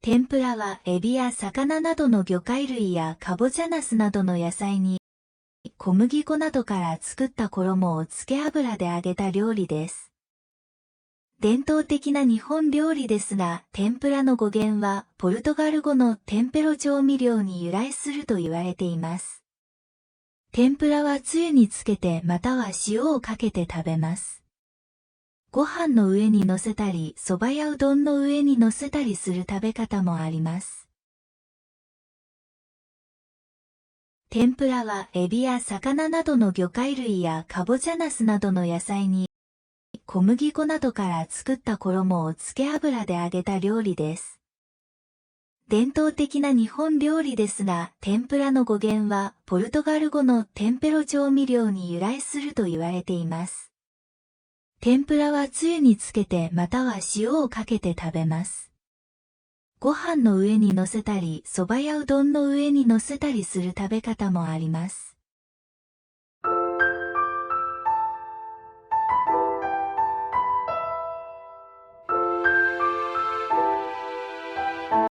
天ぷらはエビや魚などの魚介類やかぼちゃナスなどの野菜に小麦粉などから作った衣をつけ油で揚げた料理です。伝統的な日本料理ですが、天ぷらの語源はポルトガル語のテンペロ調味料に由来すると言われています。天ぷらはつゆにつけてまたは塩をかけて食べます。ご飯の上に乗せたり、蕎麦やうどんの上に乗せたりする食べ方もあります。天ぷらはエビや魚などの魚介類やかぼちゃナスなどの野菜に小麦粉などから作った衣をつけ油で揚げた料理です。伝統的な日本料理ですが、天ぷらの語源はポルトガル語のテンペロ調味料に由来すると言われています。天ぷらはつゆにつけてまたは塩をかけて食べます。ご飯の上に乗せたり、蕎麦やうどんの上に乗せたりする食べ方もあります。